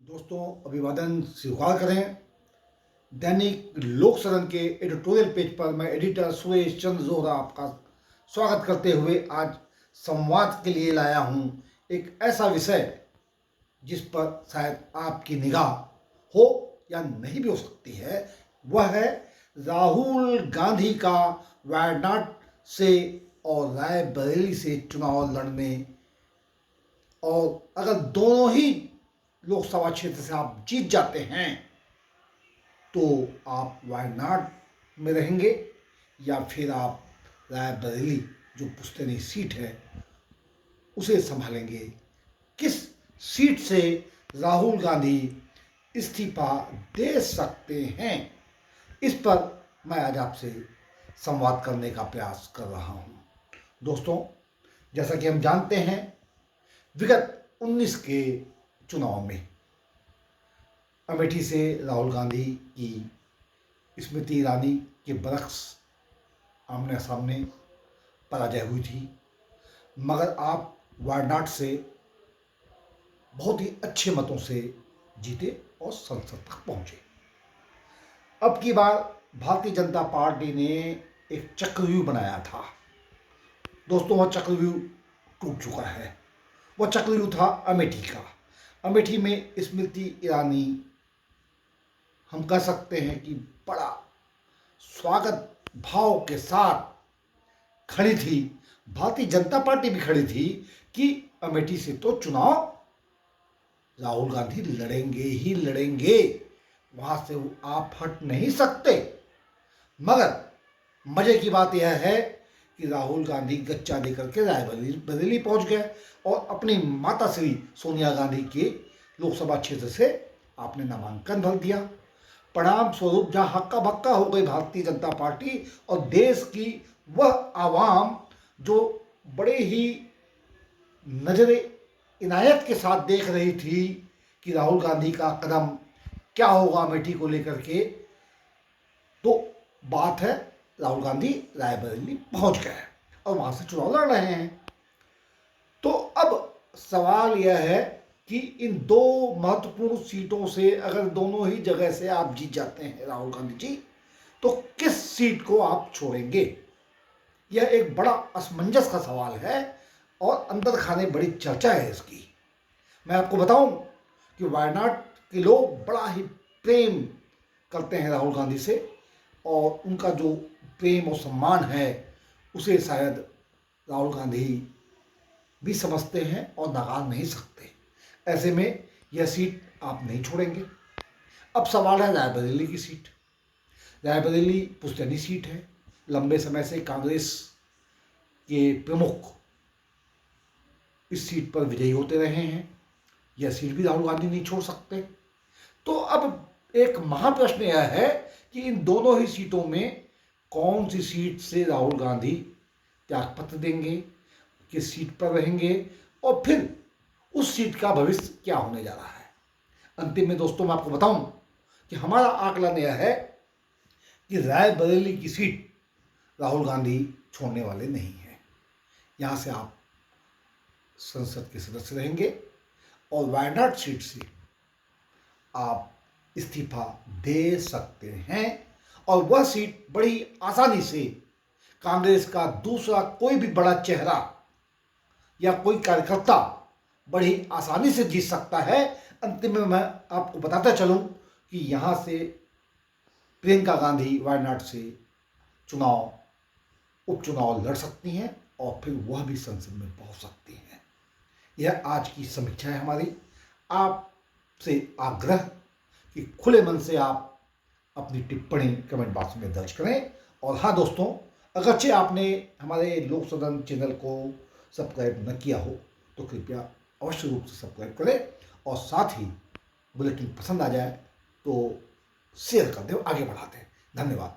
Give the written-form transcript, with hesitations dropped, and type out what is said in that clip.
दोस्तों, अभिवादन स्वीकार करें। दैनिक लोक सदन के एडिटोरियल पेज पर मैं एडिटर सुरेश चंद्र जोहरा आपका स्वागत करते हुए आज संवाद के लिए लाया हूं एक ऐसा विषय जिस पर शायद आपकी निगाह हो या नहीं भी हो सकती है। वह है राहुल गांधी का वायनाड से और रायबरेली से चुनाव लड़ने, और अगर दोनों ही लोकसभा क्षेत्र से आप जीत जाते हैं तो आप वायनाड में रहेंगे या फिर आप रायबरेली जो पुश्तैनी सीट है उसे संभालेंगे। किस सीट से राहुल गांधी इस्तीफा दे सकते हैं, इस पर मैं आज आपसे संवाद करने का प्रयास कर रहा हूं। दोस्तों, जैसा कि हम जानते हैं, विगत 19 के चुनाव में अमेठी से राहुल गांधी की स्मृति ईरानी के बरक्स आमने सामने पराजय हुई थी, मगर आप वायनाड से बहुत ही अच्छे मतों से जीते और संसद तक पहुंचे। अब की बार भारतीय जनता पार्टी ने एक चक्रव्यूह बनाया था। दोस्तों, वह चक्रव्यूह टूट चुका है। वह चक्रव्यूह था अमेठी का। अमेठी में स्मृति ईरानी, हम कह सकते हैं कि बड़ा स्वागत भाव के साथ खड़ी थी। भारतीय जनता पार्टी भी खड़ी थी कि अमेठी से तो चुनाव राहुल गांधी लड़ेंगे ही लड़ेंगे, वहां से आप हट नहीं सकते। मगर मजे की बात यह है कि राहुल गांधी गच्चा लेकर के रायबरेली पहुंच गए और अपनी माता श्री सोनिया गांधी के लोकसभा क्षेत्र से आपने नामांकन भर दिया। परिणाम स्वरूप जहां हक्का बक्का हो गई भारतीय जनता पार्टी और देश की वह आवाम जो बड़े ही नजरे इनायत के साथ देख रही थी कि राहुल गांधी का कदम क्या होगा अमेठी को लेकर के, तो बात है राहुल गांधी रायबरेली पहुंच गए और वहां से चुनाव लड़ रहे हैं। तो अब सवाल यह है कि इन दो महत्वपूर्ण सीटों से अगर दोनों ही जगह से आप जीत जाते हैं राहुल गांधी जी, तो किस सीट को आप छोड़ेंगे? यह एक बड़ा असमंजस का सवाल है और अंदर खाने बड़ी चर्चा है इसकी। मैं आपको बताऊं कि वायनाड के लोग बड़ा ही प्रेम करते हैं राहुल गांधी से, और उनका जो प्रेम और सम्मान है उसे शायद राहुल गांधी भी समझते हैं और नकार नहीं सकते। ऐसे में यह सीट आप नहीं छोड़ेंगे। अब सवाल है रायबरेली की सीट। रायबरेली पुश्तैनी सीट है। लंबे समय से कांग्रेस के प्रमुख इस सीट पर विजयी होते रहे हैं। यह सीट भी राहुल गांधी नहीं छोड़ सकते। तो अब एक महाप्रश्न यह है कि इन दोनों ही सीटों में कौन सी सीट से राहुल गांधी त्यागपत्र देंगे, किस सीट पर रहेंगे और फिर उस सीट का भविष्य क्या होने जा रहा है। अंतिम में दोस्तों, मैं आपको बताऊं कि हमारा आकलन यह है कि रायबरेली की सीट राहुल गांधी छोड़ने वाले नहीं हैं। यहां से आप संसद के सदस्य रहेंगे और वायनाड सीट से आप इस्तीफा दे सकते हैं, और वह सीट बड़ी आसानी से कांग्रेस का दूसरा कोई भी बड़ा चेहरा या कोई कार्यकर्ता बड़ी आसानी से जीत सकता है। अंतिम में मैं आपको बताता चलूं कि यहां से प्रियंका गांधी वायनाड से उपचुनाव लड़ सकती हैं और फिर वह भी संसद में पहुंच सकती हैं। यह आज की समीक्षा है हमारी। आपसे आग्रह कि खुले मन से आप अपनी टिप्पणी कमेंट बॉक्स में दर्ज करें। और हाँ दोस्तों, अगरचे आपने हमारे लोक सदन चैनल को सब्सक्राइब न किया हो तो कृपया अवश्य रूप से सब्सक्राइब करें, और साथ ही बुलेटिन पसंद आ जाए तो शेयर कर दें, आगे बढ़ाते हैं। धन्यवाद।